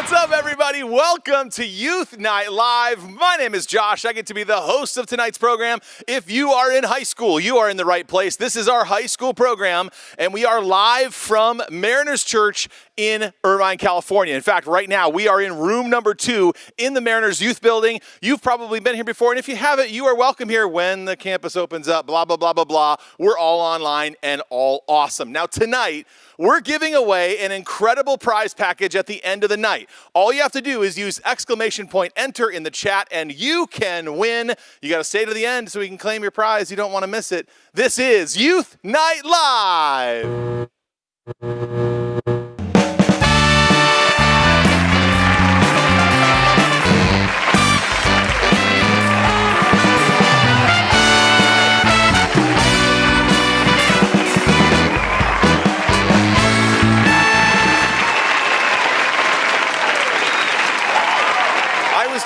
What's up, everybody? Welcome to Youth Night Live. My name is Josh. I get to be the host of tonight's program. If you are in high school, you are in the right place. This is our high school program, and we are live from Mariners Church in Irvine, California. In fact, right now, we are in room number 2 in the Mariners Youth Building. You've probably been here before, and if you haven't, you are welcome here when the campus opens up, blah, blah, blah, blah, blah. We're all online and all awesome. Now, tonight, we're giving away an incredible prize package at the end of the night. All you have to do is use ! enter in the chat, and you can win. You got to stay to the end so we can claim your prize. You don't want to miss it. This is Youth Night Live.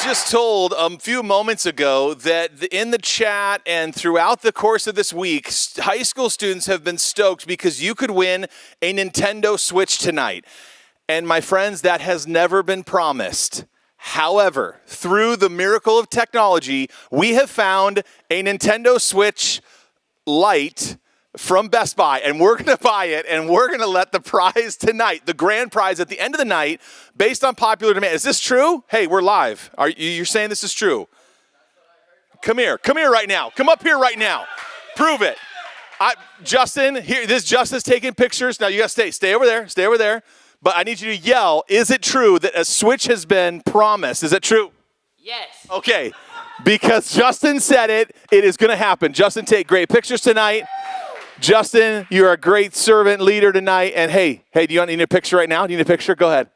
Just told a few moments ago that in the chat and throughout the course of this week, high school students have been stoked because you could win a Nintendo Switch tonight. And my friends, that has never been promised. However, through the miracle of technology, we have found a Nintendo Switch Lite from Best Buy, and we're going to buy it, and we're going to let the prize tonight, the grand prize at the end of the night, based on popular demand. Is this true? Hey, we're live. You're saying this is true? Come here right now. Come up here right now. Prove it. Justin, here. Justin's taking pictures. Now you got to stay over there. But I need you to yell, is it true that a Switch has been promised? Is it true? Yes. Okay, because Justin said it is going to happen. Justin, take great pictures tonight. Justin, you're a great servant leader tonight. And hey, do you need a picture right now? Do you need a picture? Go ahead.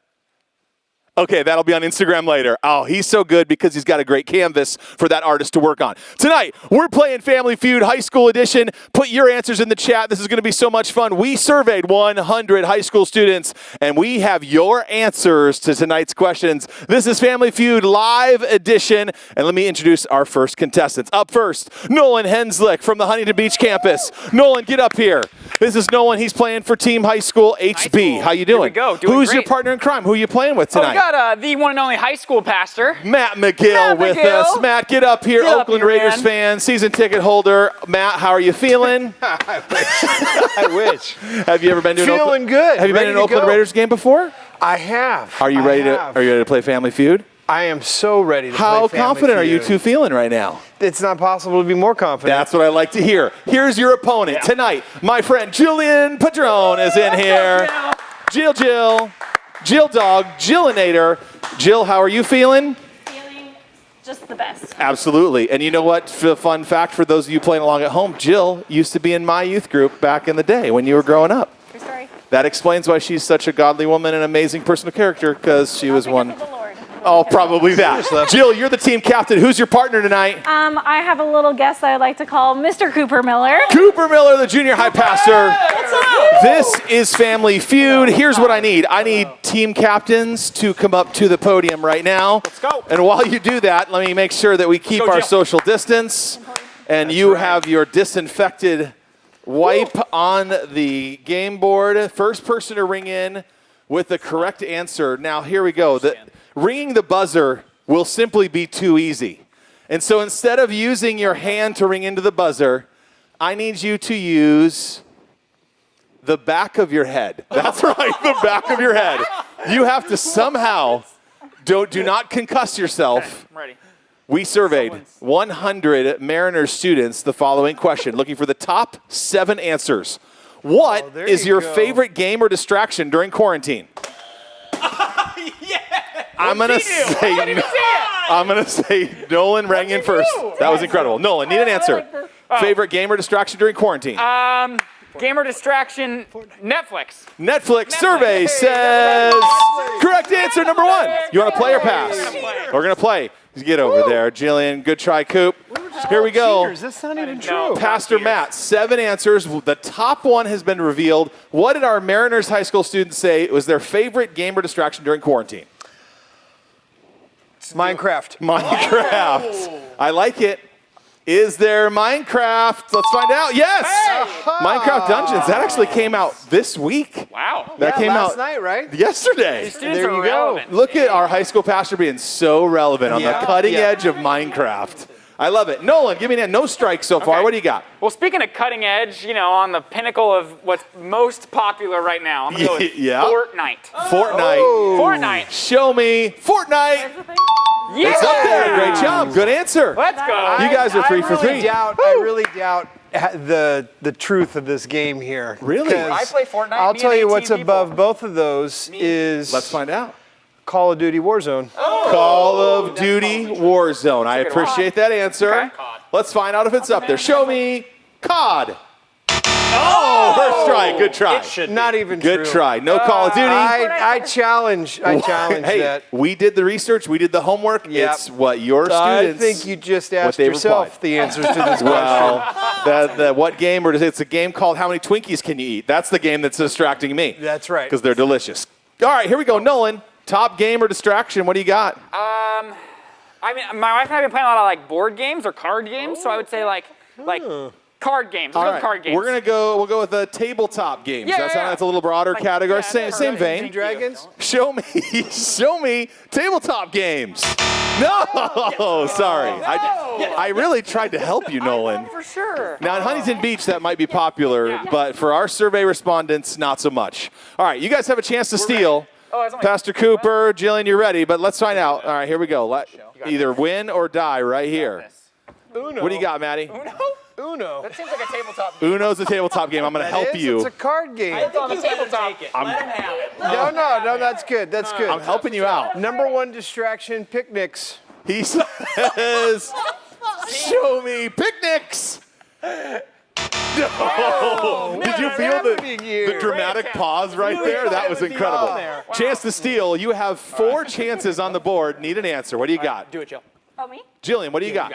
Okay, that'll be on Instagram later. Oh, he's so good because he's got a great canvas for that artist to work on. Tonight, we're playing Family Feud High School Edition. Put your answers in the chat. This is going to be so much fun. We surveyed 100 high school students, and we have your answers to tonight's questions. This is Family Feud Live Edition, and let me introduce our first contestants. Up first, Nolan Henslick from the Huntington Beach campus. Nolan, get up here. This is Nolan. He's playing for Team High School HB. How you doing? Here we go. Doing Who's great. your partner in crime? Who are you playing with tonight? We got the one and only high school pastor. Matt McGill with us. Matt, get up here. Oakland Raiders fan, season ticket holder. Matt, how are you feeling? I wish. Have you ever been to Feeling good. Have you been to an Oakland Raiders game before? I have. Are you ready to play Family Feud? I am so ready to play How Family confident are you Feud. two feeling right now? It's not possible to be more confident. That's what I like to hear. Here's your opponent tonight. My friend Jillian Padron is in here. Jill Dog, Jillinator. Jill, how are you feeling? Feeling just the best. Absolutely. And you know what? Fun fact for those of you playing along at home, Jill used to be in my youth group back in the day when you were growing up. True story. That explains why she's such a godly woman and amazing person of character, because she was one. The Lord. Oh, probably that. Jill, you're the team captain. Who's your partner tonight? I have a little guest that I'd like to call Mr. Cooper Miller. Cooper Miller, the junior high pastor. What's up? This is Family Feud. Here's what I need. I need team captains to come up to the podium right now. Let's go. And while you do that, let me make sure that we keep our social distance. And you have your disinfected wipe on the game board. First person to ring in with the correct answer. Now, here we go. Ringing the buzzer will simply be too easy. And so instead of using your hand to ring into the buzzer, I need you to use the back of your head. That's right, the back of your head. You have to somehow, do not concuss yourself. Okay, I'm ready. We surveyed 100 Mariners students the following question, looking for the top 7 answers. What is your favorite game or distraction during quarantine? I'm gonna say Nolan rang in first. That was incredible. Nolan, need an answer. Favorite game or distraction during quarantine? Game or distraction, Netflix. Netflix survey says correct answer number 1. You want to play or pass? We're gonna play. Get over there, Jillian. Good try, Coop. Here we go. Cheaters. That's not even true. Pastor Matt, 7 answers. The top one has been revealed. What did our Mariners high school students say was their favorite game or distraction during quarantine? Minecraft. Minecraft. I like it. Is there Minecraft? Let's find out. Yes. Minecraft Dungeons. That actually came out this week. Wow. That came last out night, right? yesterday. Students There are you go. relevant. Look at our high school pastor being so relevant on the Yeah. cutting Yeah. edge of Minecraft. I love it. Nolan, give me no strikes so far. Okay. What do you got? Well, speaking of cutting edge, on the pinnacle of what's most popular right now, I'm going to go with Yeah. Fortnite. Fortnite. Fortnite. Show me Fortnite. Yeah. It's up there. Great job. Good answer. Let's go. You guys are 3 for 3. I really doubt the truth of this game here. Really? 'Cause I play Fortnite, I'll me tell and you 18 what's people. above both of those is Let's find out. Call of Duty Warzone. Call of Duty Warzone. I good one. appreciate that answer. Okay. Let's find out if it's up there. Show me COD. Oh, first try. Good try. Not even Good true. try. No Call of Duty. I challenge Hey, that. we did the research. We did the homework. Yep. It's what your I students. think you just asked they've yourself replied. the answers to this question. Well, what game? Or it's a game called How Many Twinkies Can You Eat? That's the game that's distracting me. That's right. Because they're delicious. All right, here we go. Nolan, top game or distraction? What do you got? I mean, my wife and I have been playing a lot of board games or card games, so I would say like card games. All Let's go right, with card games. we'll go with the tabletop games. Yeah, That's a little broader category. yeah, Same vein. Dragons? Show me tabletop games. No, sorry. I really tried to help you, Nolan. for sure. Now, in Huntington Beach, that might be popular, but for our survey respondents, not so much. All right, you guys have a chance to steal. Oh, it's only Pastor Cooper, Jillian, you're ready, but let's find out. All right, here we go. Either win or die right here. Uno. What do you got, Maddie? Uno. That seems like a tabletop. Uno's a tabletop game. I'm going to help It's you. a card game. It's on the tabletop. No, that's good. That's good. I'm helping you out. Number one distraction, picnics. He says, show me picnics. No. Did you feel the dramatic pause right there? That was incredible. Chance to steal. You have 4 chances on the board. Need an answer. What do you got? Do it, Jill. Oh, me? Jillian, what do you got?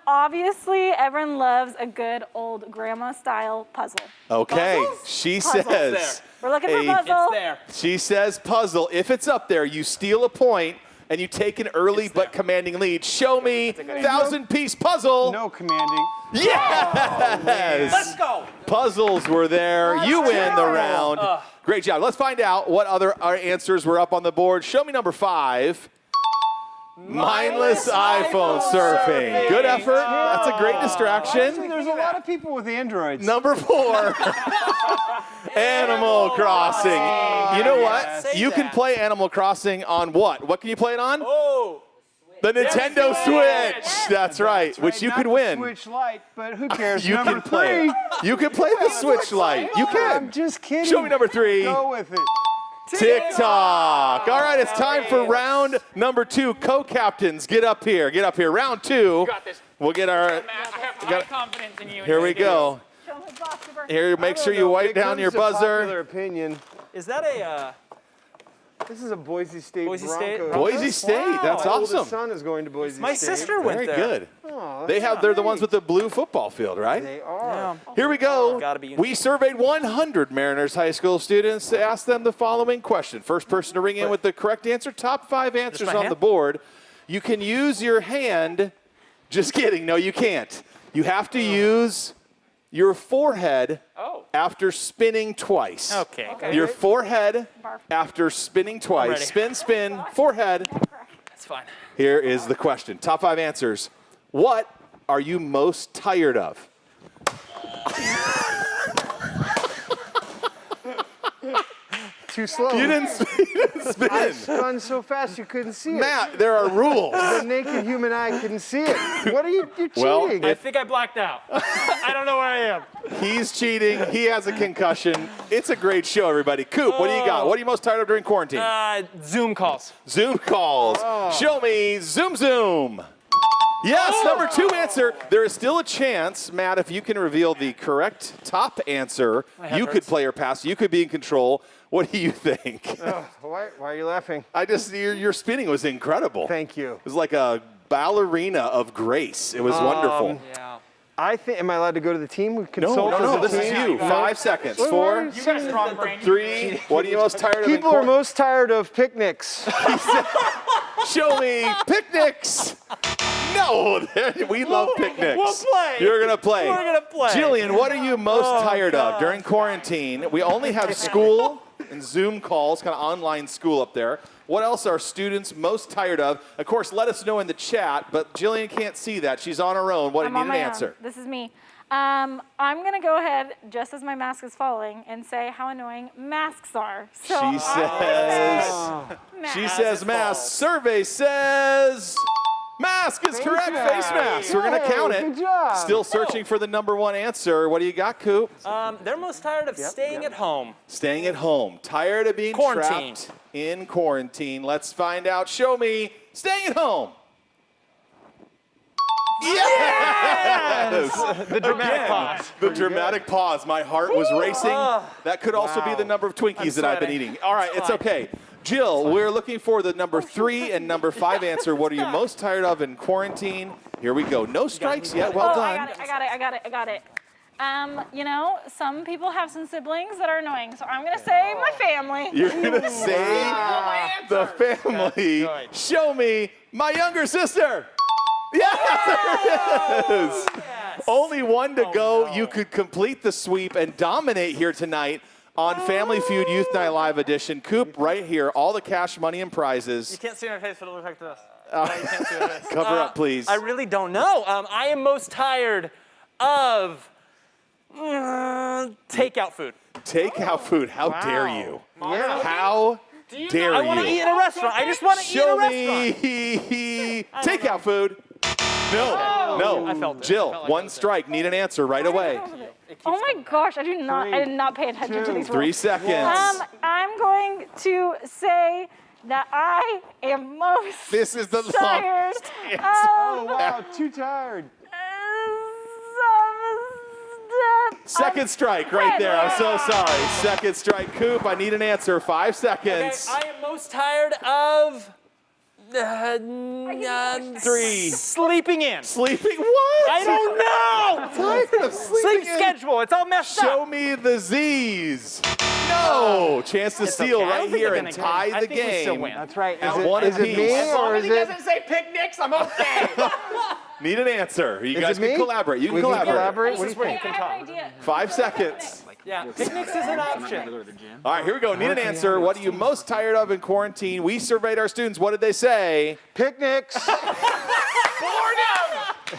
Obviously, everyone loves a good old grandma-style puzzle. Okay. Puzzles? She Puzzles. says, We're looking for puzzle. she says puzzle. If it's up there, you steal a point and you take an early but commanding lead. Show me 1,000-piece puzzle. No commanding. Yes! Let's go. Puzzles were there. You win the round. Great job. Let's find out what other answers were up on the board. Show me number 5. Mindless iPhone surfing. Good effort. That's a great distraction. There's a lot of people with Androids. Number 4. Animal Crossing. You know what? You can play Animal Crossing on what? What can you play it on? Oh. The Nintendo Switch. That's right. Which you could win. Switch Lite, but who cares? You Number can play 3. it. You can play the Switch Lite. You I'm can. just kidding. Show me number 3. Go with it. TikTok. All right, it's time for round number 2. Co-captains, get up here. Get up here. Round 2. You got this. We'll get our. Matt, I have high confidence in you. Here we go. Show me box over. Here, make sure you wipe It down comes your to popular buzzer. opinion. Is that a This is a Boise State Boise State? Broncos. Boise State. That's My oldest awesome. son is going to Boise my State. sister went Very there? good. Oh, They're the ones with the blue football field, right? They are. Here we go. Gotta be We surveyed 100 Mariners high school students to ask them the following question. First person to ring in with the correct answer, top 5 answers my on hand? the board. You can use your hand. Just kidding. No, you can't. You have to use your forehead after spinning twice. Okay. Your forehead after spinning twice. ready. Spin, spin, forehead. That's fine. Here is the question. Top 5 answers. What are you most tired of? Too slow. You didn't spin. I spun so fast you couldn't see it. Matt, there are rules. The naked human eye couldn't see it. What are you? You're Well, cheating. I think I blacked out. I don't know where I am. He's cheating. He has a concussion. It's a great show, everybody. Coop, what do you got? What are you most tired of during quarantine? Zoom calls. Zoom calls. Show me Zoom Zoom. Yes, number 2 answer. There is still a chance, Matt, if you can reveal the correct top answer, you could play or pass. You could be in control. What do you think? Why are you laughing? Your spinning was incredible. Thank you. It was like a ballerina of grace. It was wonderful. Yeah. I think. Am I allowed to go to the team? We No, consult no, as a this is team? you. 5 seconds. Why 4, are You got a strong brain. 3. What are you most tired of? in People are quarantine? most tired of picnics. Show me picnics. No, we love picnics. We'll play. You're going to play. We're gonna play. Jillian, what are you most tired of during quarantine? We only have school and Zoom calls, kind of online school up there. What else are students most tired of? Of course, let us know in the chat, but Jillian can't see that. She's on her own. What do you need an answer? This is me. I'm going to go ahead, just as my mask is falling, and say how annoying masks are. So She says mask. Survey says mask is correct. Face mask. We're going to count it. Good job. Still searching for the number one answer. What do you got, Coop? They're most tired of staying at home. Staying at home. Tired of being Quarantine. trapped in quarantine. Let's find out. Show me staying at home. Yes! The dramatic pause. The dramatic pause. My heart was racing. That could also be the number of Twinkies that I've been sweating. eating. All right, it's okay. Jill, we're looking for the number 3 and number 5 answer. What are you most tired of in quarantine? Here we go. No strikes yet. Well done. I got it. You know, some people have some siblings that are annoying, so I'm going to say my family. You're going to say the family. Good. Show me my younger sister. Yes, there it is. Only one to go. No. You could complete the sweep and dominate here tonight on Family Feud Youth Night Live Edition. Coop, right here, all the cash, money, and prizes. You can't see my face, but it looks like this. No, you can't see my face. Cover up, please. I really don't know. I am most tired of takeout food. Takeout food. How dare you? Yeah. How dare I want to you? eat in a restaurant. I just want to eat in a Show restaurant. me takeout food. No. I felt it. Jill, I felt like one I was strike. Need an answer right away. Oh my gosh, I did not pay attention to these 3 rules. seconds. I'm going to say that I am most This is the tired longest answer. Oh, wow, too tired. Second strike right there. I'm so sorry. Second strike, Coop. I need an answer. 5 Okay, seconds. I am most tired of 3. sleeping in. Sleeping? What? I don't know. Tired of Sleep sleeping in? schedule. It's all messed Show up. me the Z's. No. Chance to steal okay. I don't right think here they're and gonna tie win. I the think we still game. win. That's right. At Is one it me apiece. or is it? say picnics, I'm okay. Need an answer. You Is guys it can me? collaborate. You can We can collaborate. collaborate? What do you I think? have an idea. 5 seconds. Yeah, picnics is an option. All right, here we go. Need an answer. What are you most tired of in quarantine? We surveyed our students. What did they say? Picnics.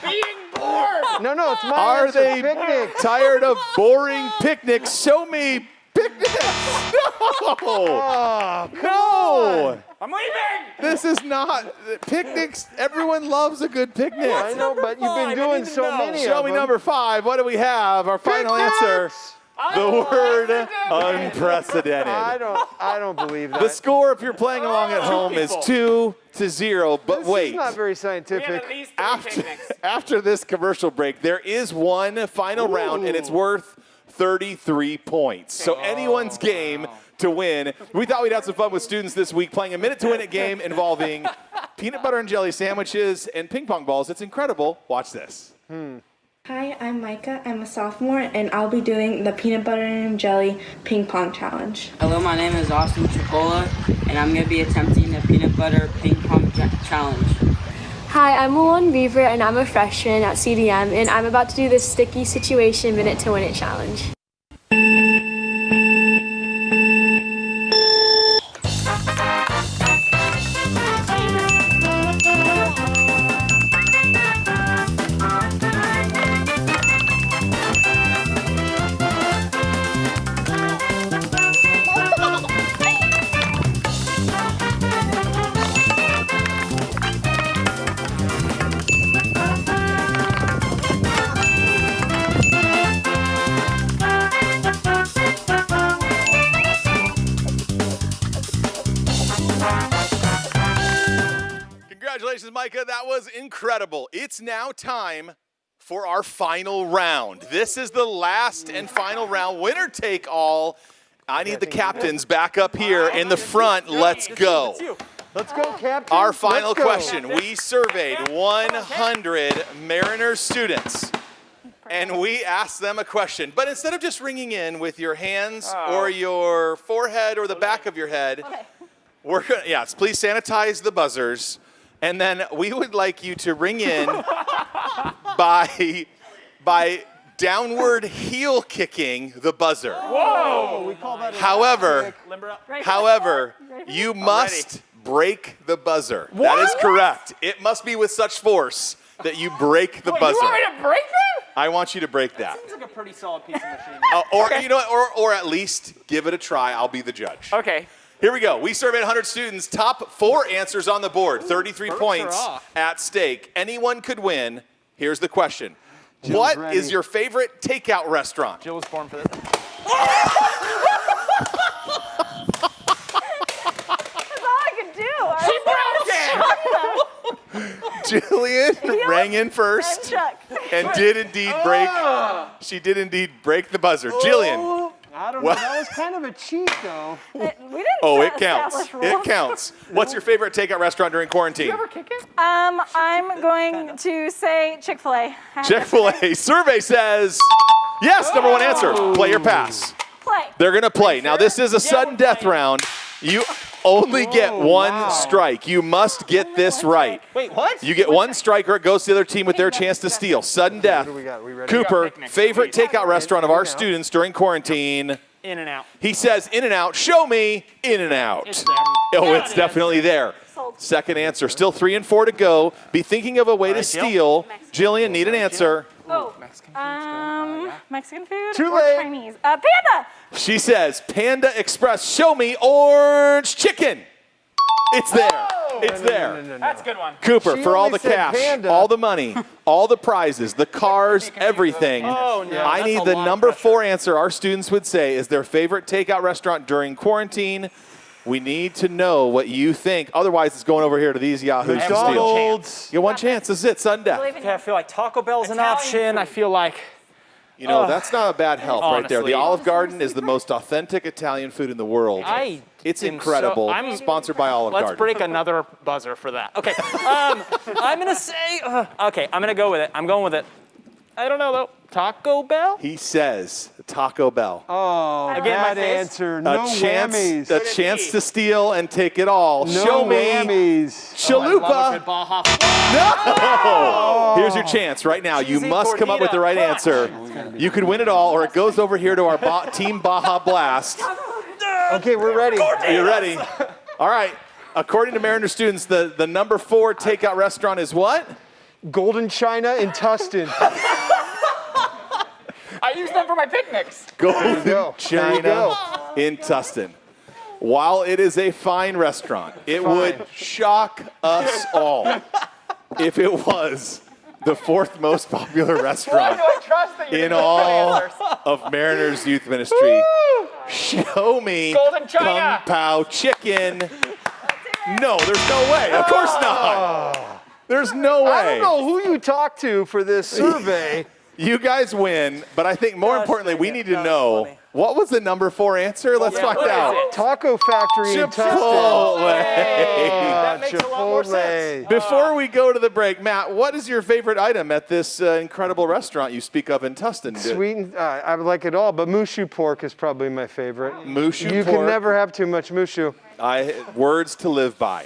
Being bored. No, it's my Are answer. they Picnics. tired of boring picnics? Show me picnics. No. Oh, No. I'm leaving. This is not picnics. Everyone loves a good picnic. I know, but you've been five? I doing need to so know. many Show of me them. number 5. What do we have? Our final answer. Picnics. The word unprecedented. I don't believe that. The score, if you're playing along at home, is 2-0. But this wait. is not very We have scientific. at least 3 picnics. After this commercial break, there is one final round, and it's worth 33 points. So anyone's game to win. We thought we'd have some fun with students this week playing a minute to win it game involving peanut butter and jelly sandwiches and ping pong balls. It's incredible. Watch this. Hi, I'm Micah. I'm a sophomore, and I'll be doing the peanut butter and jelly ping pong challenge. Hello, my name is Austin Chipola, and I'm going to be attempting the peanut butter ping pong challenge. Hi, I'm Malone Beaver, and I'm a freshman at CDM, and I'm about to do this sticky situation minute to win it challenge. Congratulations, Micah. That was incredible. It's now time for our final round. This is the last and final round. Winner take all. I need the captains back up here in the front. Let's go. Let's go, Captain. Our final Let's go. question. We surveyed 100 Mariner students, and we asked them a question. But instead of just ringing in with your hands or your forehead or the back of your head, we're gonna, yes, please sanitize the buzzers. And then we would like you to ring in by downward heel kicking the buzzer. Whoa! We call that However, Limber up. you must break the buzzer. That is correct. It must be with such force that you break the buzzer. You want me to break that? I want you to break that. Seems like a pretty solid piece of machinery. You know what, or at least give it a try. I'll be the judge. Okay. Here we go. We surveyed 100 students. Top 4 answers on the board. 33 points at stake. Anyone could win. Here's the question. What ready. is your favorite takeout restaurant? Jill was born for this. That's all I could do. Jillian rang in first Chuck. and did indeed break. She did indeed break the buzzer. Jillian. I don't know. That was kind of a cheat, though. We didn't It counts. establish rules. It counts. What's your favorite takeout restaurant during quarantine? You ever kick it? I'm going to say Chick-fil-A. Chick-fil-A. Survey says yes. Number 1 answer. Play or pass. Play. They're going to play. Now, this is a sudden death round. You only get one strike. You must get this right. Wait, what? You get one strike or it goes to the other team with their chance to steal. Sudden death. What do we got? We ready? Cooper, picnics. favorite takeout restaurant of our students during quarantine. In-N-Out. He says In-N-Out. Show me In-N-Out. It's there. Oh, it's definitely there. Sold. Second answer. Still 3 and 4 to go. Be thinking of a way to steal. Jillian, need an answer. Oh, Mexican food Too or late. Chinese? Panda. She says Panda Express. Show me orange chicken. It's there. It's there. That's a good one. Cooper, She for all only the said cash, Panda. all the money, all the prizes, the cars, everything. Oh, no. I That's need a the lot of number pressure. 4 answer our students would say is their favorite takeout restaurant during quarantine. We need to know what you think. Otherwise, it's going over here to these yahoos to steal. McDonald's. You get one chance. This is it. Sudden death. Believe in Okay, I you. feel like Taco Bell's an option. I feel like You know, that's not a bad help right there. The Honestly. Olive Garden is the most authentic Italian food in the world. It's am incredible. so- I'm- Sponsored by Olive Let's Garden. break another buzzer for that. Okay. I'm gonna say. Okay, I'm gonna go with it. I'm going with it. I don't know though. Taco Bell. He says Taco Bell. Oh, Again, my bad face. answer. No whammies. A chance to steal and take it all. No Show me whammies. Chalupa. No! Here's your chance right now. You Cheesy must come up with the right gordita. answer. You could win it all, or it goes over here to our Team Baja Blast. Okay, we're ready. Are you ready? All right. According to Mariner students, the number 4 takeout restaurant is what? Golden China in Tustin. I use them for my picnics. Golden go. There you China go. in Tustin. While it is a fine restaurant, it would shock us all if it was the 4th most popular restaurant I trust that you're in gonna know the all answers. of Mariners Youth Ministry. Show me Golden China. Kung Pao chicken. No, there's no way. Of course not. There's no way. I don't know who you talked to for this survey. You guys win, but I think more importantly, we need to That was know funny. what was the number 4 answer? Let's find what is out. it? Taco Factory in Tustin. Chipotle. That makes a lot more sense. Before we go to the break, Matt, what is your favorite item at this incredible restaurant you speak of in Tustin? Sweet, and, I like it all, but mushu pork is probably my favorite. Mushu You pork. can never have too much mushu. Words to live by.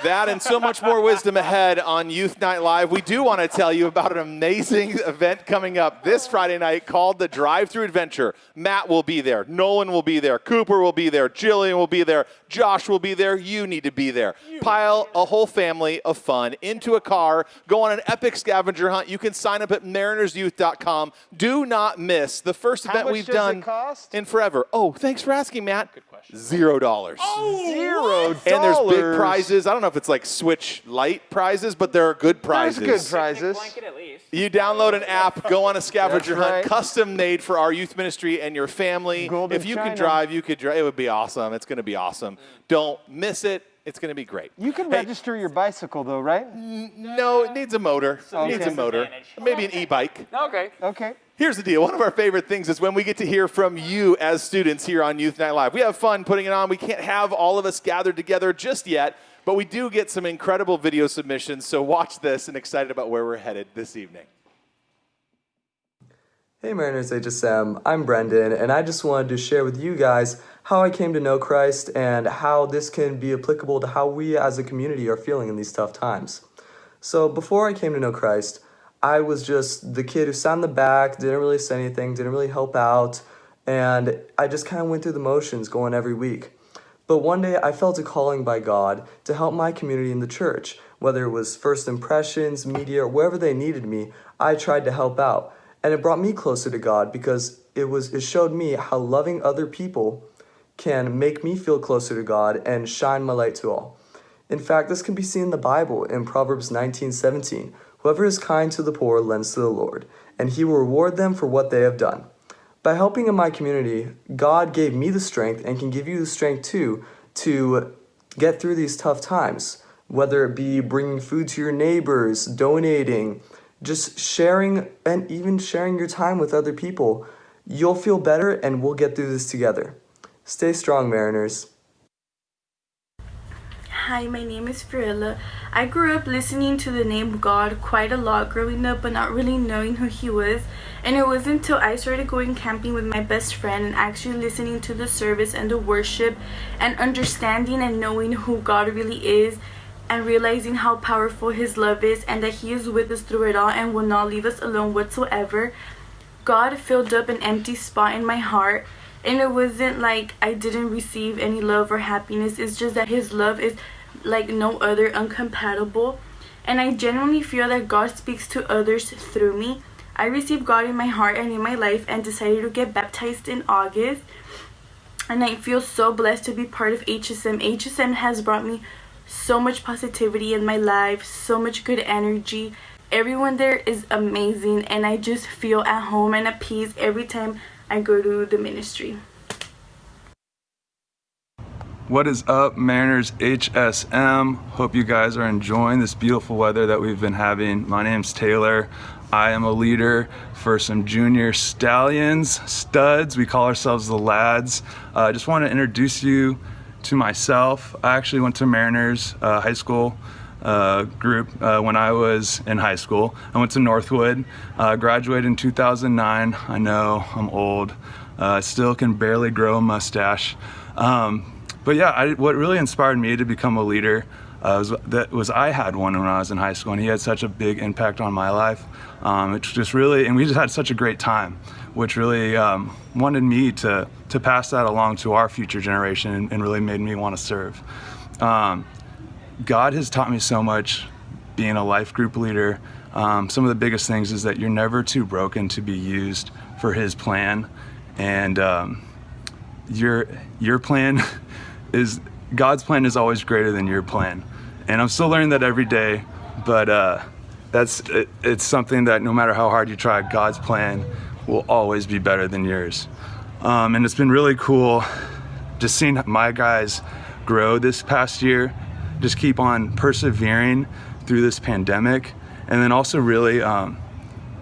That and so much more wisdom ahead on Youth Night Live. We do want to tell you about an amazing event coming up this Friday night called the Drive-Thru Adventure. Matt will be there. Nolan will be there. Cooper will be there. Jillian will be there. Josh will be there. You need to be there. Pile a whole family of fun into a car. Go on an epic scavenger hunt. You can sign up at marinersyouth.com. Do not miss the first event much we've does it done cost? in forever. Oh, thanks for asking, Matt. Good question. $0. $0. And there's big prizes. I don't know if it's like Switch Lite prizes, but there are good There's prizes. good prizes. Blanket at least. You download an app, go on a scavenger That's hunt, right. custom made for our youth ministry and your family. Golden if you China. could drive, you could drive. It would be awesome. It's going to be awesome. Don't miss it. It's going to be great. You can Hey, register your bicycle though, right? No, it needs a motor. It needs a motor. disadvantage. Maybe an e-bike. Okay. Okay. Here's the deal. One of our favorite things is when we get to hear from you as students here on Youth Night Live. We have fun putting it on. We can't have all of us gathered together just yet, but we do get some incredible video submissions, so watch this and excited about where we're headed this evening. Hey Mariners HSM, I'm Brendan, and I just wanted to share with you guys how I came to know Christ and how this can be applicable to how we as a community are feeling in these tough times. So before I came to know Christ, I was just the kid who sat in the back, didn't really say anything, didn't really help out, and I just kind of went through the motions going every week. But one day I felt a calling by God to help my community in the church. Whether it was first impressions, media, or wherever they needed me, I tried to help out. And it brought me closer to God because it showed me how loving other people can make me feel closer to God and shine my light to all. In fact, this can be seen in the Bible in Proverbs 19:17. Whoever is kind to the poor lends to the Lord, and he will reward them for what they have done. By helping in my community, God gave me the strength and can give you the strength too to get through these tough times, whether it be bringing food to your neighbors, donating, just sharing, and even sharing your time with other people. You'll feel better and we'll get through this together. Stay strong, Mariners. Hi, my name is Farilla. I grew up listening to the name God quite a lot growing up, but not really knowing who he was. And it wasn't until I started going camping with my best friend and actually listening to the service and the worship and understanding and knowing who God really is and realizing how powerful his love is and that he is with us through it all and will not leave us alone whatsoever. God filled up an empty spot in my heart. And it wasn't like I didn't receive any love or happiness. It's just that his love is like no other, incompatible. And I genuinely feel that God speaks to others through me. I received God in my heart and in my life and decided to get baptized in August. And I feel so blessed to be part of HSM. HSM has brought me so much positivity in my life, so much good energy. Everyone there is amazing, and I just feel at home and at peace every time I go to the ministry. What is up, Mariners HSM? Hope you guys are enjoying this beautiful weather that we've been having. My name's Taylor. I am a leader for some junior stallions, studs. We call ourselves the Lads. I just want to introduce you to myself. I actually went to Mariners high school group when I was in high school. I went to Northwood, graduated in 2009. I know I'm old. I still can barely grow a mustache. But yeah, what really inspired me to become a leader was I had one when I was in high school, and he had such a big impact on my life. It's just really, and we just had such a great time, which really wanted me to pass that along to our future generation and really made me want to serve. God has taught me so much being a life group leader. Some of the biggest things is that you're never too broken to be used for his plan. And your plan is, God's plan is always greater than your plan. And I'm still learning that every day, but it's something that no matter how hard you try, God's plan will always be better than yours. And it's been really cool just seeing my guys grow this past year, just keep on persevering through this pandemic, and then also really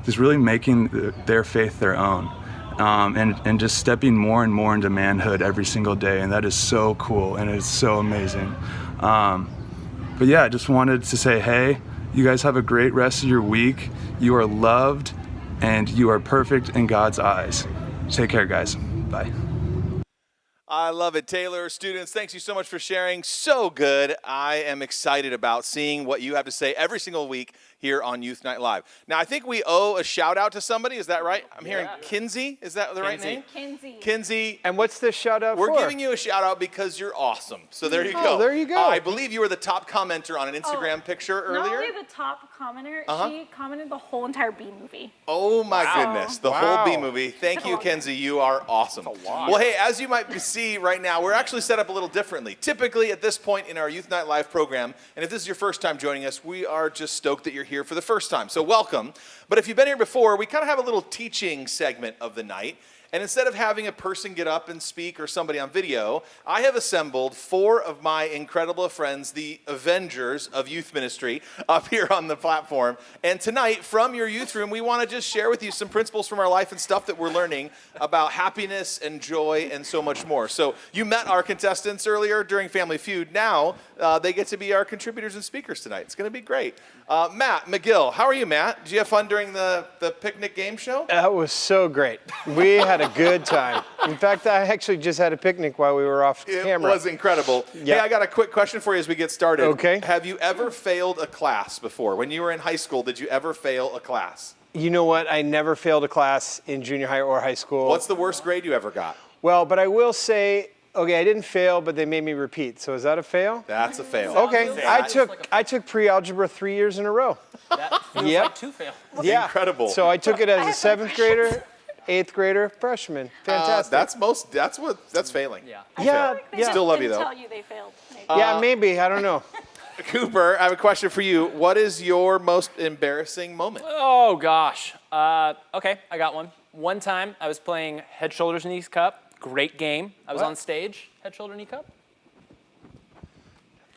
just really making their faith their own, and just stepping more and more into manhood every single day. And that is so cool and it's so amazing. But yeah, I just wanted to say, hey, you guys have a great rest of your week. You are loved and you are perfect in God's eyes. Take care, guys. Bye. I love it, Taylor. Students, thanks you so much for sharing. So good. I am excited about seeing what you have to say every single week here on Youth Night Live. Now, I think we owe a shout out to somebody. Is that right? I'm hearing Kinsey. Is that the right name? Kinsey. And what's the shout out for? We're giving you a shout out because you're awesome. So there you go. There you go. I believe you were the top commenter on an Instagram picture earlier. Not only the top commenter, she commented the whole entire B movie. Oh my goodness, the whole B movie. Thank you, Kenzie. You are awesome. Well, hey, as you might see right now, we're actually set up a little differently. Typically, at this point in our Youth Night Live program, and if this is your first time joining us, we are just stoked that you're here for the first time. So welcome. But if you've been here before, we kind of have a little teaching segment of the night. And instead of having a person get up and speak or somebody on video, I have assembled 4 of my incredible friends, the Avengers of youth ministry, up here on the platform. And tonight, from your youth room, we want to just share with you some principles from our life and stuff that we're learning about happiness and joy and so much more. So you met our contestants earlier during Family Feud. Now they get to be our contributors and speakers tonight. It's going to be great. Matt McGill, how are you, Matt? Did you have fun during the picnic game show? That was so great. We had a good time. In fact, I actually just had a picnic while we were off camera. It was incredible. Yeah. Hey, I got a quick question for you as we get started. Okay. Have you ever failed a class before? When you were in high school, did you ever fail a class? You know what? I never failed a class in junior high or high school. What's the worst grade you ever got? Well, but I will say, okay, I didn't fail, but they made me repeat. So is that a fail? That's a fail. Okay, I took pre-algebra 3 years in a row. That feels Yep. like 2 fail. Yeah. Incredible. So I took it as a 7th grader, 8th grader, freshman. Fantastic. That's failing. Yeah. yeah, They yeah. Still love you, didn't though. tell you they failed. Maybe. Yeah, maybe. I don't know. Cooper, I have a question for you. What is your most embarrassing moment? Oh, gosh. Okay, I got one. One time, I was playing Head, Shoulders, Knees Cup. Great game. I was on stage. Head, Shoulder, Knee Cup.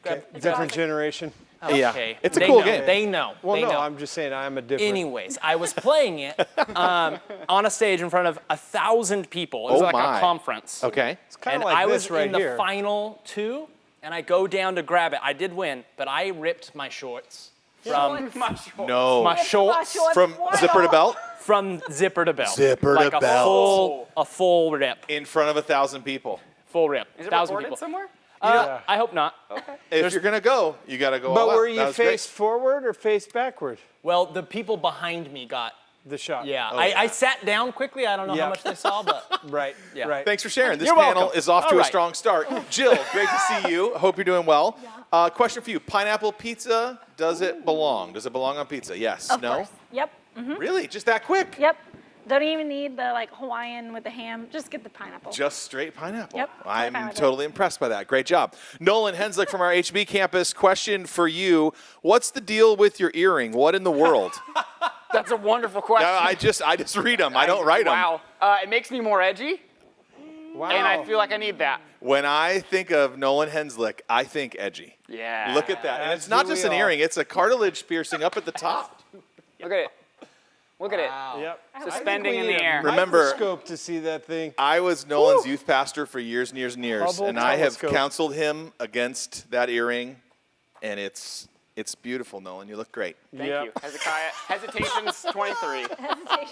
Okay. Different generation. Okay. Yeah. It's a They cool know. game. They know. Well, they no, know. I'm just saying I'm a different. Anyways, I was playing it on a stage in front of 1,000 people. It was Oh like my. a conference. Okay. It's kind And of like I this was right in the here. final 2, and I go down to grab it. I did win, but I ripped my shorts from No. my shorts From zipper to belt? from zipper to belt. Zipper to like belt. A full rip. In front of 1,000 people. Full rip. Is it 1,000 recorded people. somewhere? I hope not. If you're going to go, you got to go But all out. were That you was great. face forward or face backward? Well, the people behind me got. The shot. Yeah. Oh, I sat down quickly. I don't know Yeah. how much they saw, but Right. Yeah. Right. Thanks for sharing. This You're panel welcome. is off to All a right. strong start. Jill, great to see you. Hope you're doing well. Question for you. Pineapple pizza, does it belong? Does it belong on pizza? Yes. Of no? course. Yep. Really? Just that quick? Yep. Don't even need the Hawaiian with the ham. Just get the pineapple. Just straight pineapple. Yep, totally fine I'm with it. totally impressed by that. Great job. Nolan Henslick from our HB campus. Question for you. What's the deal with your earring? What in the world? That's a wonderful question. No, I just read them. I don't write them. Wow. It makes me more edgy, Wow. and I feel like I need that. When I think of Nolan Henslick, I think edgy. Yeah. Look at that. And As it's not do just we an all. earring. It's a cartilage piercing up at the top. Look at it. Look at it. Yep. Suspending in the air. Remember- Microscope to see that thing. I was Nolan's youth pastor for years and years and years, Hubble and I have telescope. counseled him against that earring, and it's beautiful, Nolan. You look great. Thank Yep. you. Hezekiah. Hesitation's 23.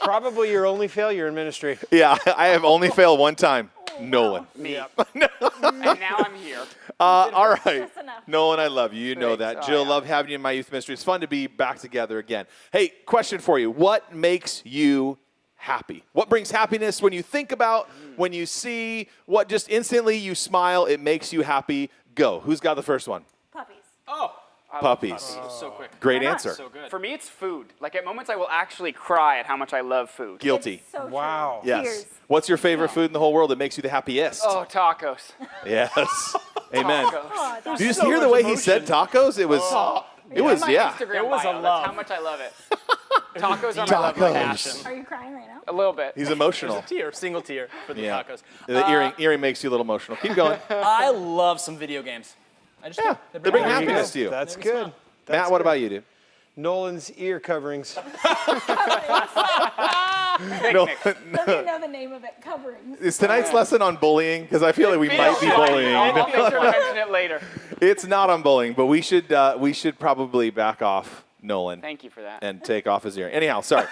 Probably your only failure in ministry. Yeah, I have only failed one time. Nolan. Me. And now I'm here. All right. Just enough. Nolan, I love you. You know that. Thanks. Oh, Jill, yeah. love having you in my youth ministry. It's fun to be back together again. Hey, question for you. What makes you happy? What brings happiness when you think about, when you see, what just instantly you smile, it makes you happy? Go. Who's got the first one? Puppies. Oh. Puppies. so quick. Great Why not? answer. So good. For me, it's food. Like at moments, I will actually cry at how much I love food. Guilty. It's so Wow. true. Yes. Tears. What's your favorite food in the whole world that makes you the happiest? Oh, tacos. Yes. Amen. Tacos. Oh, Did that's you just so hear the much way he said tacos? It was, it was, My yeah. Instagram It was a bio, love. That's how much I love it. Tacos are my love Tacos. language. Are you crying right now? A little bit. He's emotional. Tear, single tear for the Yeah. tacos. The earring makes you a little emotional. Keep going. I love some video games. I just Yeah, do. they bring There you happiness go. to you. That's Maybe it's good. not. That's Matt, what good. about you, dude? Nolan's ear coverings. No, Let me know the name of it. Coverings. is tonight's lesson on bullying? Because I feel like we might be bullying. I'll make sure to mention it later. It's not on bullying, but we should probably back off Nolan Thank you for that. and take off his earring. Anyhow, sorry.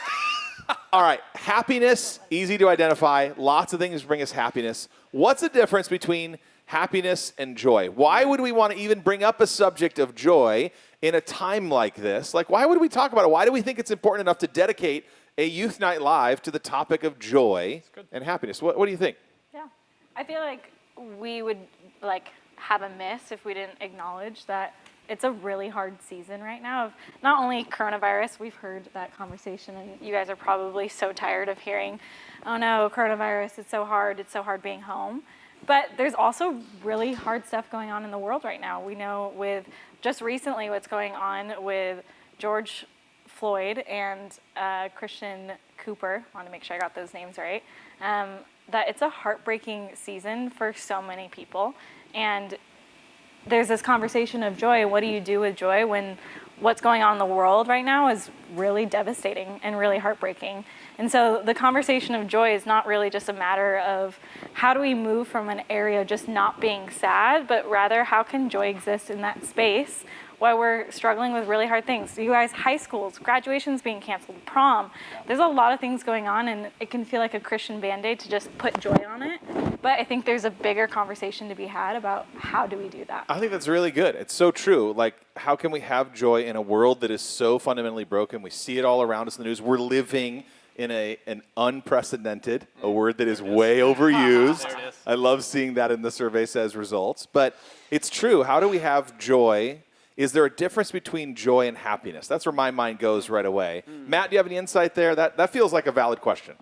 All right, happiness, easy to identify. Lots of things bring us happiness. What's the difference between happiness and joy? Why would we want to even bring up a subject of joy in a time like this? Like, why would we talk about it? Why do we think it's important enough to dedicate a Youth Night Live to the topic of joy and happiness? What do you think? Yeah. I feel like we would have a miss if we didn't acknowledge that it's a really hard season right now of not only coronavirus, we've heard that conversation, and you guys are probably so tired of hearing, oh no, coronavirus, it's so hard being home. But there's also really hard stuff going on in the world right now. We know with just recently what's going on with George Floyd and Christian Cooper, I want to make sure I got those names right. that it's a heartbreaking season for so many people. And there's this conversation of joy. What do you do with joy when what's going on in the world right now is really devastating and really heartbreaking? And so the conversation of joy is not really just a matter of how do we move from an area of just not being sad, but rather how can joy exist in that space while we're struggling with really hard things. So you guys, high schools, graduation's being canceled, prom, there's a lot of things going on, and it can feel like a Christian Band-Aid to just put joy on it. But I think there's a bigger conversation to be had about how do we do that. I think that's really good. It's so true. Like, how can we have joy in a world that is so fundamentally broken? We see it all around us in the news. We're living in an unprecedented, a word that is way overused. There it is. I love seeing that in the survey says results. But it's true. How do we have joy? Is there a difference between joy and happiness? That's where my mind goes right away. Matt, do you have any insight there? That feels like a valid question.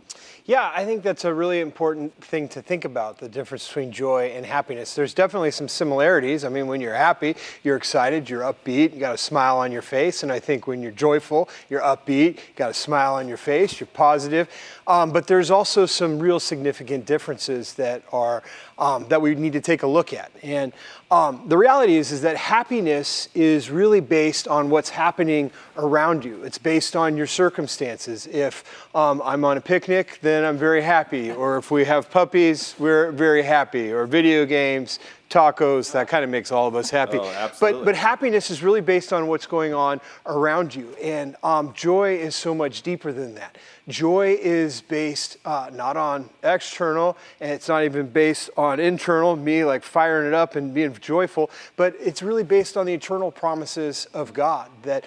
Yeah, I think that's a really important thing to think about, the difference between joy and happiness. There's definitely some similarities. I mean, when you're happy, you're excited, you're upbeat, you got a smile on your face. And I think when you're joyful, you're upbeat, you got a smile on your face, you're positive. But there's also some real significant differences that are that we need to take a look at. And the reality is that happiness is really based on what's happening around you. It's based on your circumstances. If I'm on a picnic, then I'm very happy. Or if we have puppies, we're very happy. Or video games, tacos, that kind of makes all of us happy. Oh, absolutely. But happiness is really based on what's going on around you. And joy is so much deeper than that. Joy is based not on external, and it's not even based on internal, me like firing it up and being joyful, but it's really based on the eternal promises of God. That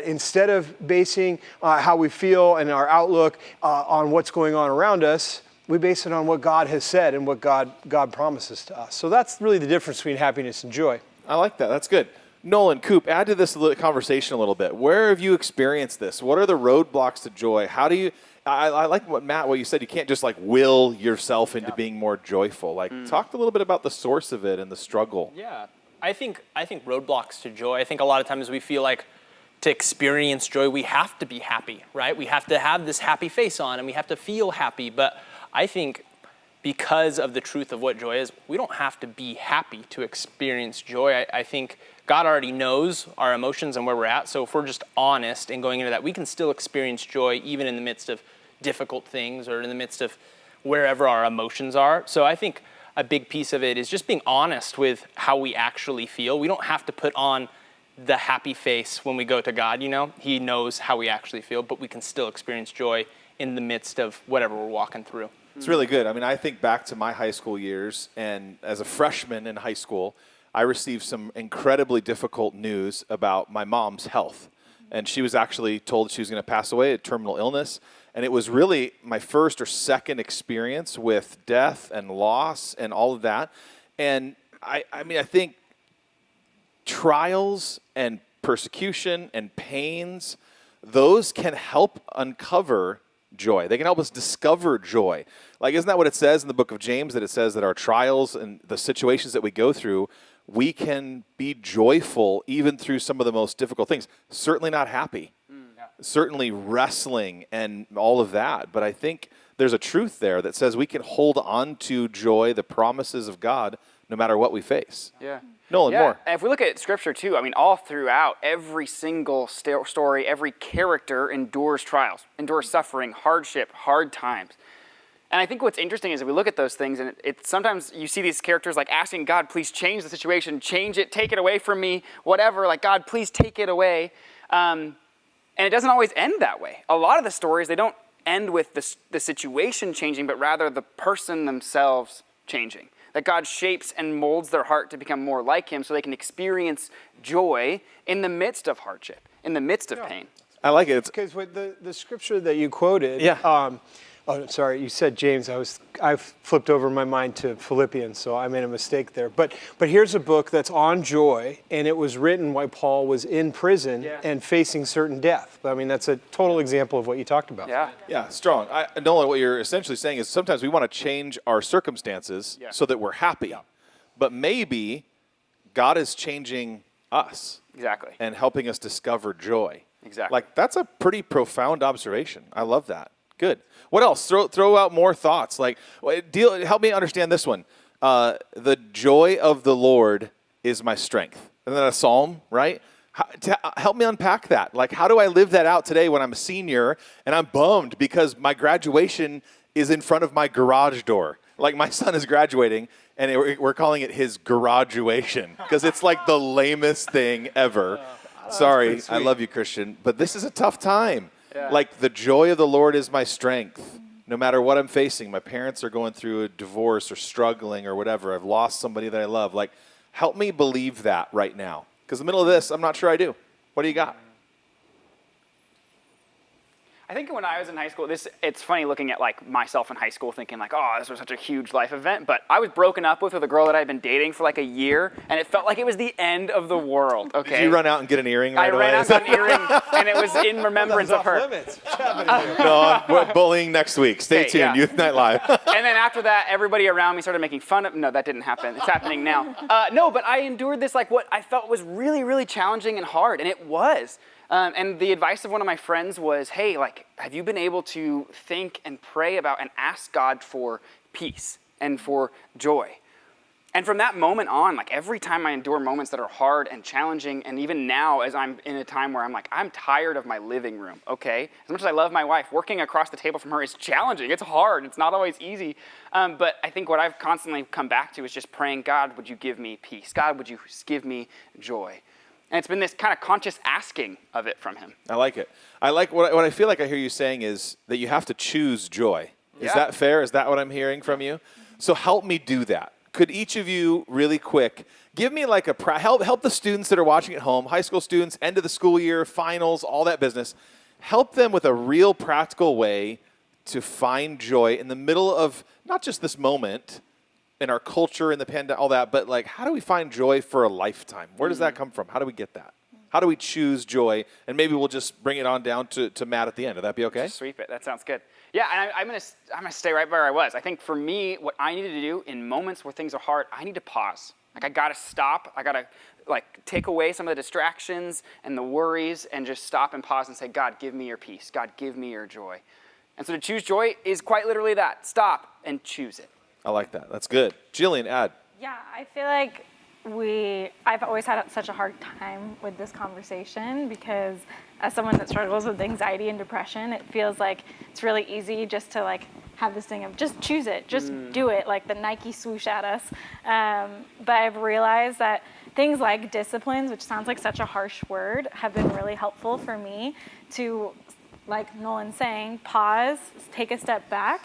instead of basing how we feel and our outlook on what's going on around us, we base it on what God has said and what God promises to us. So that's really the difference between happiness and joy. I like that. That's good. Nolan, Coop, add to this conversation a little bit. Where have you experienced this? What are the roadblocks to joy? How do you, I like what you said, you can't just like will yourself into being more joyful. Like talk a little bit about the source of it and the struggle. Yeah, I think roadblocks to joy, I think a lot of times we feel like to experience joy, we have to be happy, right? We have to have this happy face on and we have to feel happy. But I think because of the truth of what joy is, we don't have to be happy to experience joy. I think God already knows our emotions and where we're at. So if we're just honest in going into that, we can still experience joy even in the midst of difficult things or in the midst of wherever our emotions are. So I think a big piece of it is just being honest with how we actually feel. We don't have to put on the happy face when we go to God, you know. He knows how we actually feel, but we can still experience joy in the midst of whatever we're walking through. It's really good. I mean, I think back to my high school years, and as a freshman in high school, I received some incredibly difficult news about my mom's health. And she was actually told she was going to pass away, a terminal illness. And it was really my first or second experience with death and loss and all of that. And I mean, I think trials and persecution and pains, those can help uncover joy. They can help us discover joy. Like, isn't that what it says in the book of James, that it says that our trials and the situations that we go through, we can be joyful even through some of the most difficult things. Certainly not happy. Certainly wrestling and all of that. But I think there's a truth there that says we can hold on to joy, the promises of God, no matter what we face. Yeah. Nolan, more. And if we look at Scripture too, I mean, all throughout, every single story, every character endures trials, endures suffering, hardship, hard times. And I think what's interesting is if we look at those things, and it sometimes you see these characters like asking God, please change the situation, change it, take it away from me, whatever, like God, please take it away. And it doesn't always end that way. A lot of the stories, they don't end with the situation changing, but rather the person themselves changing. That God shapes and molds their heart to become more like him so they can experience joy in the midst of hardship, in the midst of pain. I like it. Because with the scripture that you quoted, oh, sorry, you said James. I flipped over my mind to Philippians, so I made a mistake there. But here's a book that's on joy, and it was written while Paul was in prison and facing certain death. I mean, that's a total example of what you talked about. Yeah, strong. Nolan, what you're essentially saying is sometimes we want to change our circumstances so that we're happy. But maybe God is changing us. Exactly. And helping us discover joy. Exactly. Like, that's a pretty profound observation. I love that. Good. What else? Throw out more thoughts. Like, help me understand this one. The joy of the Lord is my strength. Isn't that a psalm, right? Help me unpack that. Like, how do I live that out today when I'm a senior and I'm bummed because my graduation is in front of my garage door? Like, my son is graduating, and we're calling it his graduation because it's like the lamest thing ever. Sorry, I love you, Christian, but this is a tough time. Yeah. Like, the joy of the Lord is my strength. No matter what I'm facing, my parents are going through a divorce or struggling or whatever. I've lost somebody that I love. Like, help me believe that right now. Because in the middle of this, I'm not sure I do. What do you got? I think when I was in high school, it's funny looking at like myself in high school thinking like, oh, this was such a huge life event. But I was broken up with a girl that I'd been dating for like a year, and it felt like it was the end of the world, okay? Did you run out and get an earring right away? I ran out and got an earring, and it was in remembrance of her. Limits. What's happening here? No, I'm bullying next week. Stay tuned. yeah. Youth Night Live. And then after that, everybody around me started making fun of. No, that didn't happen. It's happening now. No, but I endured this like what I felt was really, really challenging and hard, and it was. And the advice of one of my friends was, hey, like, have you been able to think and pray about and ask God for peace and for joy? And from that moment on, like every time I endure moments that are hard and challenging, and even now as I'm in a time where I'm like, I'm tired of my living room, okay? As much as I love my wife, working across the table from her is challenging. It's hard. It's not always easy. But I think what I've constantly come back to is just praying, God, would you give me peace? God, would you give me joy? And it's been this kind of conscious asking of it from him. I like it. I like what I feel like I hear you saying is that you have to choose joy. Is that fair? Is that what I'm hearing from you? So help me do that. Could each of you really quick give me like help the students that are watching at home, high school students, end of the school year, finals, all that business. Help them with a real practical way to find joy in the middle of not just this moment in our culture, in the pandemic, all that, but like, how do we find joy for a lifetime? Where does that come from? How do we get that? How do we choose joy? And maybe we'll just bring it on down to Matt at the end. Would that be okay? Just sweep it. That sounds good. Yeah, and I'm gonna stay right where I was. I think for me, what I needed to do in moments where things are hard, I need to pause. Like I gotta stop. I gotta like take away some of the distractions and the worries and just stop and pause and say, God, give me your peace. God, give me your joy. And so to choose joy is quite literally that. Stop and choose it. I like that. That's good. Jillian, add. Yeah, I feel like I've always had such a hard time with this conversation because as someone that struggles with anxiety and depression, it feels like it's really easy just to like have this thing of just choose it, just do it, like the Nike swoosh at us. But I've realized that things like disciplines, which sounds like such a harsh word, have been really helpful for me to, like Nolan's saying, pause, take a step back,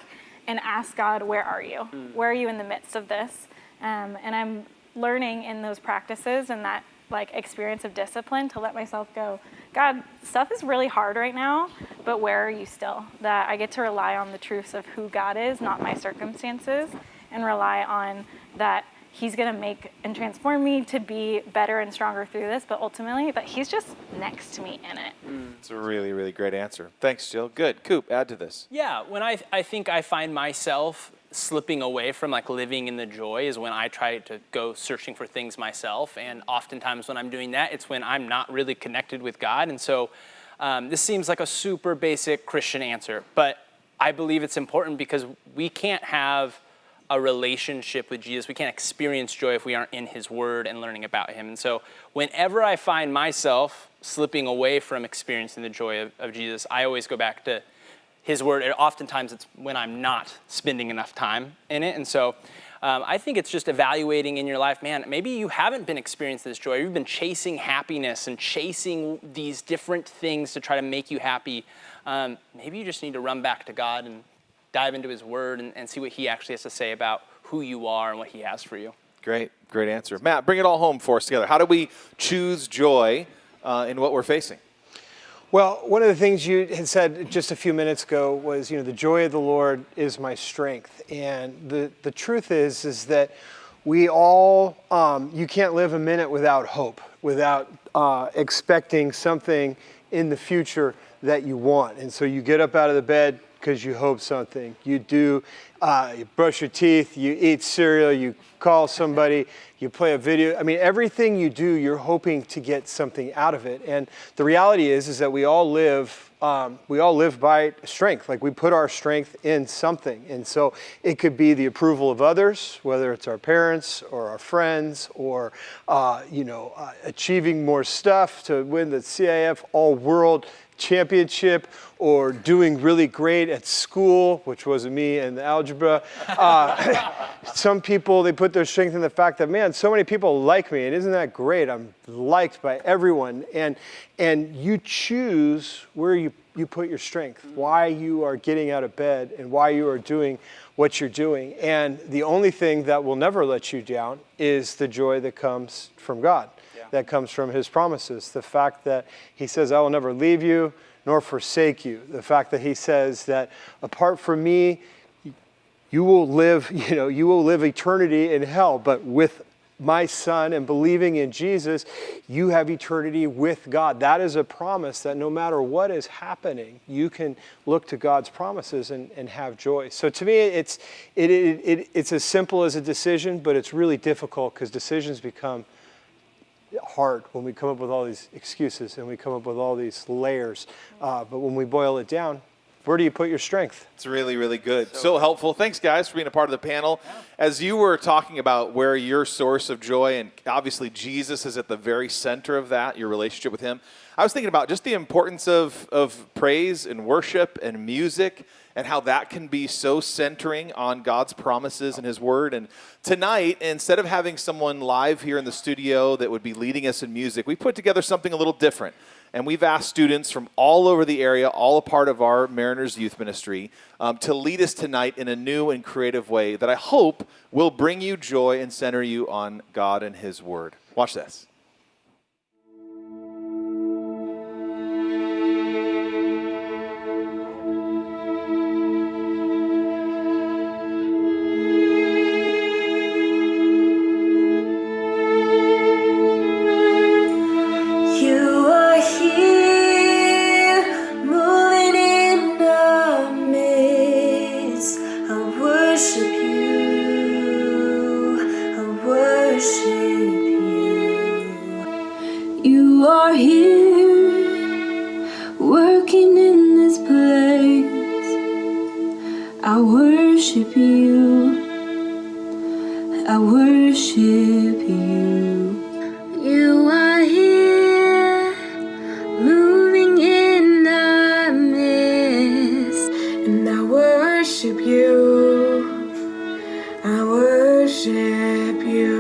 and ask God, where are you? Where are you in the midst of this? And I'm learning in those practices and that like experience of discipline to let myself go, God, stuff is really hard right now, but where are you still? That I get to rely on the truths of who God is, not my circumstances, and rely on that He's gonna make and transform me to be better and stronger through this, but ultimately that He's just next to me in it. It's a really, really great answer. Thanks, Jill. Good. Coop, add to this. Yeah, when I think I find myself slipping away from like living in the joy is when I try to go searching for things myself. And oftentimes when I'm doing that, it's when I'm not really connected with God. And so this seems like a super basic Christian answer, but I believe it's important because we can't have a relationship with Jesus. We can't experience joy if we aren't in His Word and learning about Him. And so whenever I find myself slipping away from experiencing the joy of Jesus, I always go back to His Word. And oftentimes it's when I'm not spending enough time in it. And so I think it's just evaluating in your life, man, maybe you haven't been experiencing this joy. You've been chasing happiness and chasing these different things to try to make you happy. Maybe you just need to run back to God and dive into His Word and see what He actually has to say about who you are and what He has for you. Great answer. Matt, bring it all home for us together. How do we choose joy in what we're facing? Well, one of the things you had said just a few minutes ago was, the joy of the Lord is my strength. And the truth is that we all, you can't live a minute without hope, without expecting something in the future that you want. And so you get up out of the bed because you hope something. You do you brush your teeth, you eat cereal, you call somebody, you play a video. I mean, everything you do, you're hoping to get something out of it. And the reality is that we all live by strength. Like, we put our strength in something. And so it could be the approval of others, whether it's our parents or our friends, or achieving more stuff to win the CIF All-World Championship, or doing really great at school, which wasn't me in the algebra. Some people, they put their strength in the fact that, man, so many people like me, and isn't that great? I'm liked by everyone. And you choose where you put your strength, why you are getting out of bed, and why you are doing what you're doing. And the only thing that will never let you down is the joy that comes from God, that comes from his promises. The fact that he says, I will never leave you nor forsake you. The fact that he says that apart from me, you will live eternity in hell, but with my son and believing in Jesus, you have eternity with God. That is a promise that no matter what is happening, you can look to God's promises and have joy. So to me, it's as simple as a decision, but it's really difficult because decisions become hard when we come up with all these excuses and we come up with all these layers. But when we boil it down, where do you put your strength? It's really, really good. So helpful. Thanks, guys, for being a part of the panel. As you were talking about where your source of joy, and obviously Jesus is at the very center of that, your relationship with him, I was thinking about just the importance of praise and worship and music, and how that can be so centering on God's promises and his word. And tonight, instead of having someone live here in the studio that would be leading us in music, we put together something a little different. And we've asked students from all over the area, all a part of our Mariners Youth Ministry, to lead us tonight in a new and creative way that I hope will bring you joy and center you on God and his word. Watch this. You are here, working in this place. I worship you. I worship you. You are here, moving in our midst, and I worship you. I worship you.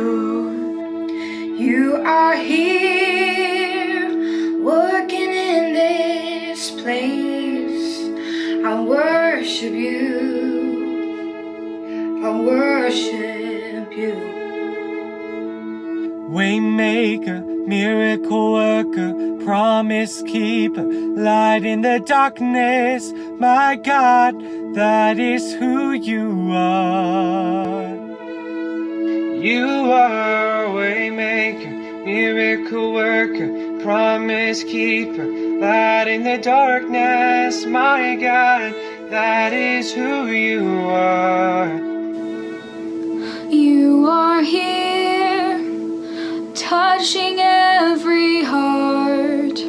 You are here, working in this place. I worship you. I worship you. Waymaker, miracle worker, promise keeper, light in the darkness. My God, that is who you are. You are a waymaker, miracle worker, promise keeper, light in the darkness. My God, that is who you are. You are here, touching every heart.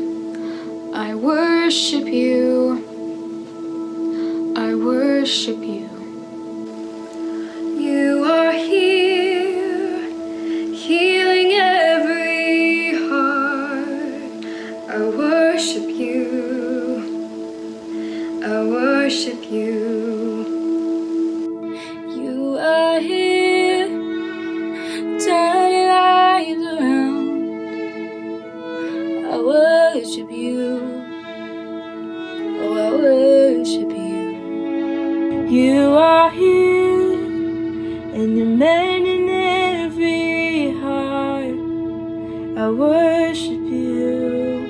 I worship you. I worship you. You are here, healing every heart. I worship you. I worship you. You are here, turning lives around. I worship you. Oh, I worship you. You are here, and you're mending every heart. I worship you.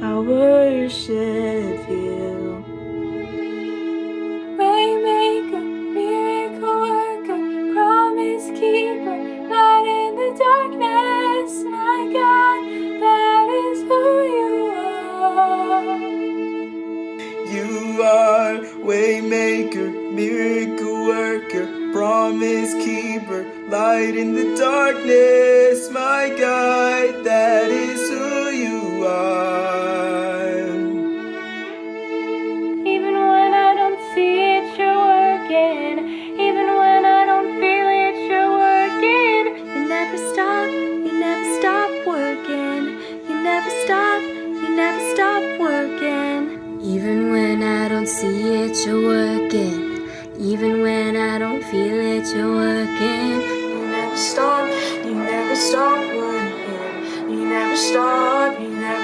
I worship you. Waymaker, miracle worker, promise keeper, light in the darkness. My God, that is who you are. You are waymaker, miracle stop working. Even when I don't see it, you're working. Even when I don't feel it, you're working. You never stop working. You never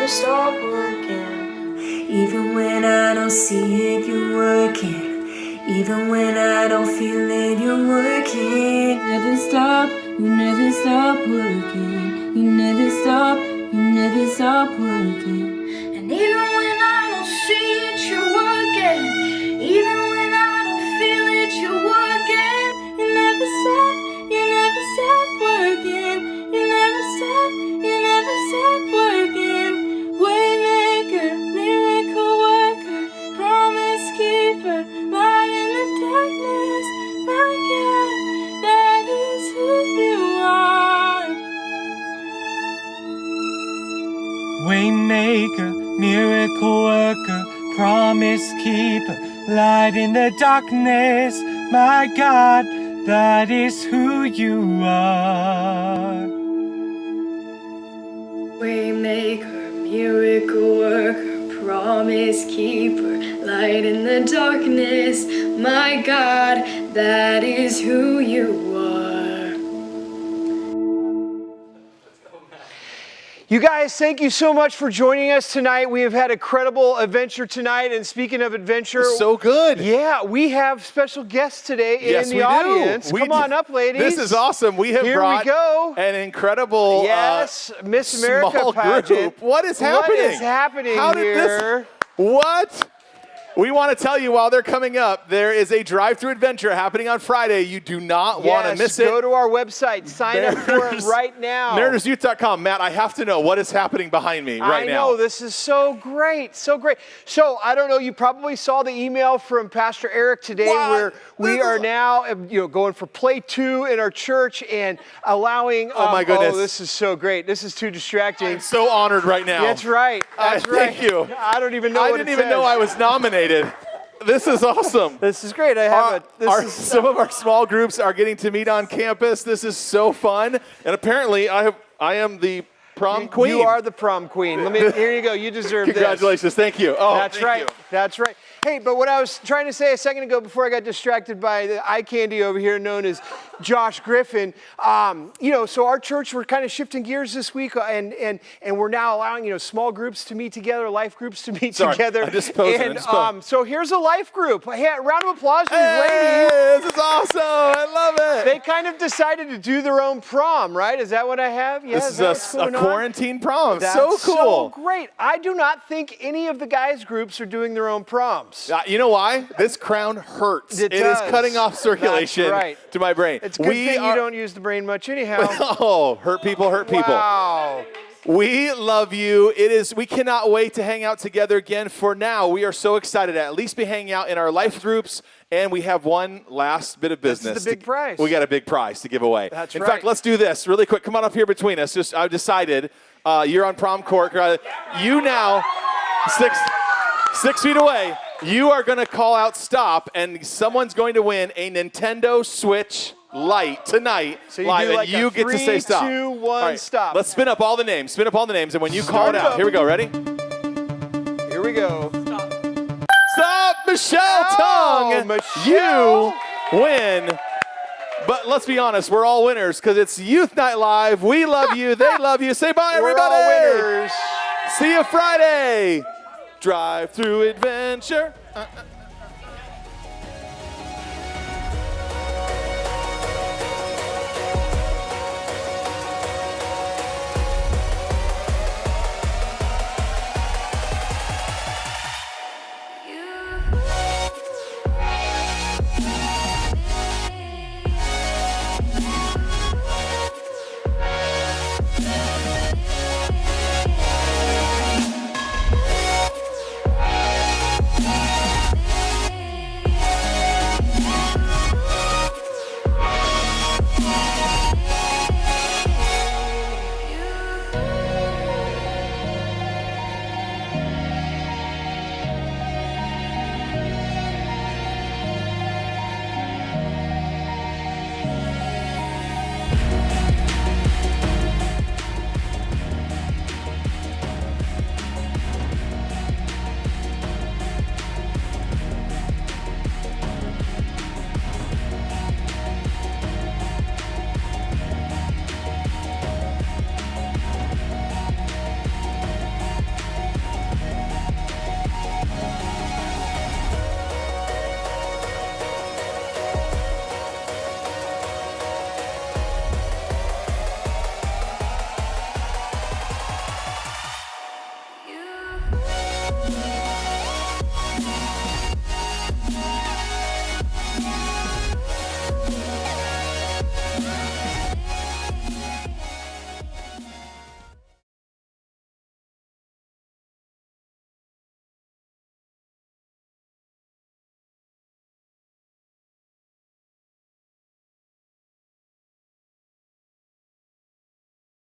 stop working. Even when I don't see it, you're working. Even when I don't feel it, you're working. You never stop working. You never stop working. And even when I don't see it, you're working. Even when I don't feel it, you're working. You never stop working. You never stop working. Waymaker, miracle worker, promise keeper, light in the darkness. My God, that is who you are. Waymaker, miracle worker, promise keeper, light in the darkness. My God, that is who you are. Waymaker, miracle worker, promise keeper, light in the darkness. My God, that is who you are. You guys, thank you so much for joining us tonight. We have had a credible adventure tonight. And speaking of adventure, So good. yeah, we have special guests today in the audience. Come on up, ladies. This is awesome. We have brought an incredible Miss America small pageant. group. What is happening? What is happening How did here? What? We want to tell you while they're coming up, there is a drive-through adventure happening on Friday. You do not want to miss it. Go to our website. Sign up for it right now. MarinersYouth.com. Matt, I have to know what is happening behind me right now. I know. This is so great. So great. So, I don't know. You probably saw the email from Pastor Eric today where we are now going for Play 2 in our church and allowing. Oh, my goodness. Oh, this is so great. This is too distracting. I'm so honored right now. That's right. That's right. Thank you. I don't even know I what didn't it even says. know I was nominated. This is awesome. This is great. I have some of our small groups are getting to meet on campus. This is so fun. And apparently, I am the prom queen. You are the prom queen. Here you go. You deserve Congratulations. this. Thank you. Oh, That's right. That's right. Hey, but what I was trying to say a second ago before I got distracted by the eye candy over here known as Josh Griffin, so our church, we're kind of shifting gears this week and we're now allowing, small groups to meet together, life groups to meet together. I'm just posing. So here's a life group. Hey, a round of applause for these ladies. This is awesome. I love it. They kind of decided to do their own prom, right? Is that what I have? Yeah, this is a quarantine prom. That's so cool. So great. I do not think any of the guys' groups are doing their own proms. You know why? This crown hurts. It is cutting off circulation to my brain. It's a good thing you don't use the brain much anyhow. Oh, hurt people, hurt people. Wow. We love you. We cannot wait to hang out together again. For now, we are so excited to at least be hanging out in our life groups, and we have one last bit of business. This is the big prize. We got a big prize to give away. That's in right. fact, let's do this really quick. Come on up here between us. I've decided you're on prom court. You now, 6 feet away, you are going to call out stop, and someone's going to win a Nintendo Switch Lite tonight. So you live, do like and you get to say stop. 3, 2, 1, All right, stop. Let's spin up all the names. Spin up all the names, and when you call it out, here we go. Ready? Here we go. Stop, Michelle Tong. Michelle. You win. But let's be honest, we're all winners because it's Youth Night Live. We love you. They love you. Say bye, everybody. We're all winners. See you Friday. Drive-through adventure.